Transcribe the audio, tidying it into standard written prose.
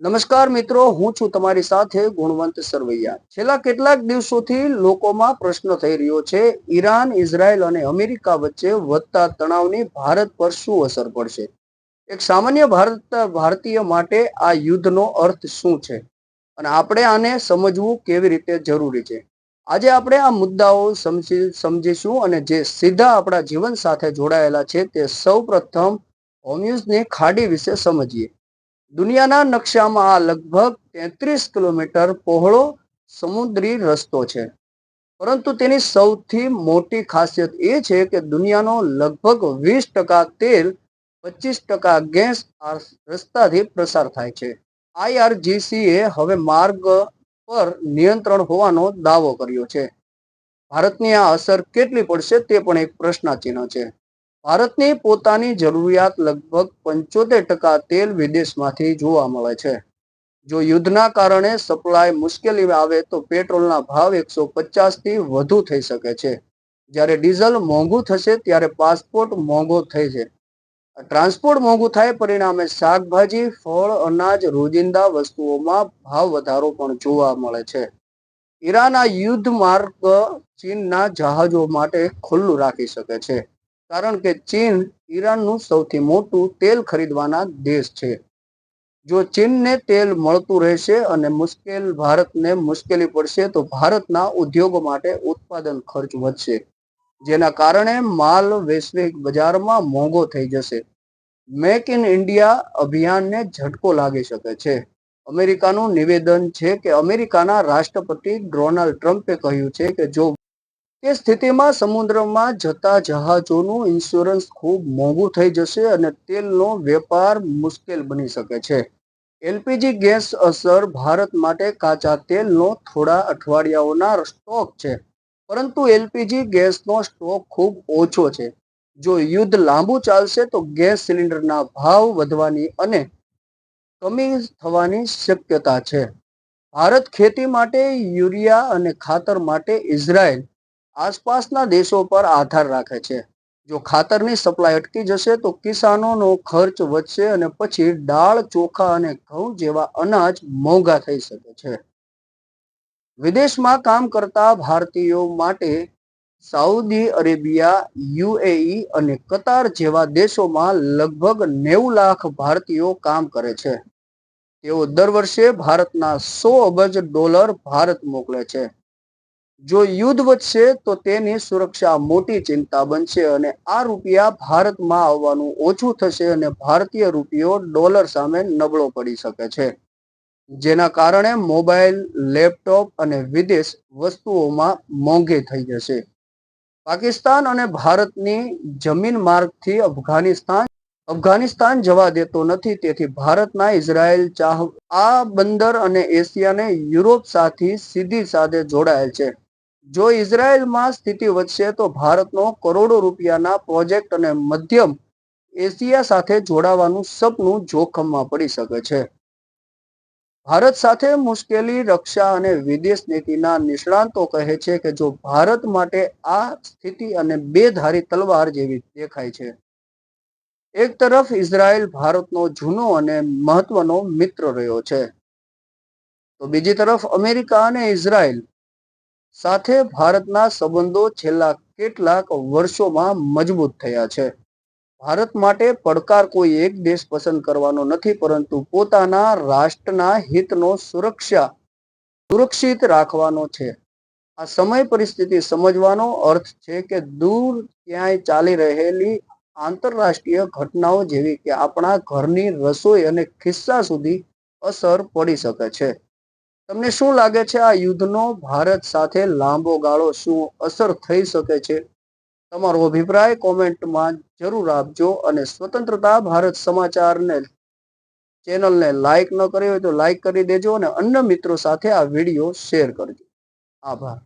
નમસ્કાર મિત્રો, હું છું તમારી સાથે ગુણવંત સરવૈયા. છેલ્લા કેટલાક દિવસોથી લોકોમાં પ્રશ્ન થઈ રહ્યો છે, ઈરાન, ઇઝરાયલ અને અમેરિકા વચ્ચે વધતા તણાવની ભારત પર શું અસર પડશે? એક સામાન્ય ભારતીય માટે આ યુદ્ધનો અર્થ શું છે અને આપણે આને સમજવું કેવી રીતે જરૂરી છે? આજે આપણે આ મુદ્દાઓ સમજીશું અને જે સીધા આપણા જીવન સાથે જોડાયેલા છે તે સૌ પ્રથમ હોર્મુઝની ખાડી વિશે સમજીએ. દુનિયાના નકશામાં આ લગભગ 33 કિલોમીટર પહોળો સમુદ્રી રસ્તો છે, પરંતુ તેની સૌથી મોટી ખાસિયત એ છે કે દુનિયાનો લગભગ 20% તેલ, 25% ગેસ આ રસ્તાથી પસાર થાય છે. IRGCએ હવે માર્ગ પર નિયંત્રણ હોવાનો દાવો કર્યો છે. ભારતની આ અસર કેટલી પડશે તે પણ એક પ્રશ્નચિહ્ન છે. ભારતની પોતાની જરૂરિયાત લગભગ 75% તેલ વિદેશમાંથી જોવા મળે છે. જો યુદ્ધના કારણે સપ્લાય મુશ્કેલી આવે તો પેટ્રોલના ભાવ 150થી વધુ થઈ શકે છે. જ્યારે ડીઝલ મોંઘું થશે ત્યારે પાસપોર્ટ મોંઘો થઈ છે. ટ્રાન્સપોર્ટ મોંઘું થાય પરિણામે શાકભાજી, ફળ, અનાજ, રોજિંદા વસ્તુઓમાં ભાવ વધારો પણ જોવા મળે છે. ઈરાન આ યુદ્ધ માર્ગ ચીનના જહાજો માટે ખુલ્લું રાખી શકે છે, કારણ કે ચીન ઈરાનનું સૌથી મોટું તેલ ખરીદવાના દેશ છે. જો ચીનને તેલ મળતું રહેશે અને ભારતને મુશ્કેલી પડશે તો ભારતના ઉદ્યોગો માટે ઉત્પાદન ખર્ચ વધશે, જેના કારણે માલ વૈશ્વિક બજારમાં મોંઘો થઈ જશે. મેક ઇન ઇન્ડિયા અભિયાનને ઝટકો લાગી શકે છે. અમેરિકાનું નિવેદન છે કે અમેરિકાના રાષ્ટ્રપતિ ડોનાલ્ડ ટ્રમ્પે કહ્યું છે કે જો તે સ્થિતિમાં સમુદ્રમાં જતા જહાજોનું ઇન્સ્યોરન્સ ખૂબ મોંઘું થઈ જશે અને તેલનો વેપાર મુશ્કેલ બની શકે છે. એલપીજી ગેસ અસર ભારત માટે કાચા તેલનો થોડા અઠવાડિયાઓના સ્ટોક છે, પરંતુ એલપીજી ગેસનો સ્ટોક ખૂબ ઓછો છે. જો યુદ્ધ લાંબુ ચાલશે તો ગેસ સિલિન્ડરના ભાવ વધવાની અને કમી થવાની શક્યતા છે. ભારત ખેતી માટે યુરિયા અને ખાતર માટે ઇઝરાયલ આસપાસના દેશો પર આધાર રાખે છે. જો ખાતરની સપ્લાય અટકી જશે તો કિસાનોનો ખર્ચ વધશે અને પછી દાળ, ચોખા અને ઘઉં જેવા અનાજ મોંઘા થઈ શકે છે. વિદેશમાં કામ કરતા ભારતીયો માટે સાઉદી અરેબિયા, યુએઈ અને કતાર જેવા દેશોમાં લગભગ 90 લાખ ભારતીયો કામ કરે છે. તેઓ દર વર્ષે ભારતના $100 અબજ ભારત મોકલે છે. જો યુદ્ધ વધશે તો તેની સુરક્ષા મોટી ચિંતા બનશે અને આ રૂપિયા ભારતમાં આવવાનું ઓછું થશે અને ભારતીય રૂપિયો ડોલર સામે નબળો પડી શકે છે, જેના કારણે મોબાઈલ, લેપટોપ અને વિદેશ વસ્તુઓમાં મોંઘી થઈ જશે. પાકિસ્તાન અને ભારતની જમીન માર્ગથી અફઘાનિસ્તાન જવા દેતો નથી, તેથી ભારતના ઇઝરાયલ આ બંદર અને એશિયાને યુરોપ સાથે સીધી સાથે જોડાયેલ છે. જો ઇઝરાયલમાં સ્થિતિ વધશે તો ભારતનો કરોડો રૂપિયાના પ્રોજેક્ટ અને મધ્યમ એશિયા સાથે જોડાવાનું સપનું જોખમમાં પડી શકે છે. ભારત સાથે મુશ્કેલી રક્ષા અને વિદેશ નીતિના નિષ્ણાતો કહે છે કે જો ભારત માટે આ સ્થિતિ અને બે ધારી તલવાર જેવી દેખાય છે. એક તરફ ઇઝરાયલ ભારતનો જૂનો અને મહત્વનો મિત્ર રહ્યો છે, તો બીજી તરફ અમેરિકા અને ઇઝરાયલ સાથે ભારતના સંબંધો છેલ્લા કેટલાક વર્ષોમાં મજબૂત થયા છે. ભારત માટે પડકાર કોઈ એક દેશ પસંદ કરવાનો નથી, પરંતુ પોતાના રાષ્ટ્રના હિતનો સુરક્ષિત રાખવાનો છે. આ સમય પરિસ્થિતિ સમજવાનો અર્થ છે કે દૂર ક્યાંય ચાલી રહેલી આંતરરાષ્ટ્રીય ઘટનાઓ જેવી કે આપણા ઘરની રસોઈ અને ખિસ્સા સુધી અસર પડી શકે છે. તમને શું લાગે છે, આ યુદ્ધનો ભારત સાથે લાંબો ગાળો શું અસર થઈ શકે છે? તમારો અભિપ્રાય કોમેન્ટમાં જરૂર આપજો અને સ્વતંત્રતા ભારત સમાચારને ચેનલને લાઈક ન કરી હોય તો લાઈક કરી દેજો અને અન્ય મિત્રો સાથે આ વિડીયો શેર કરજો. આભાર.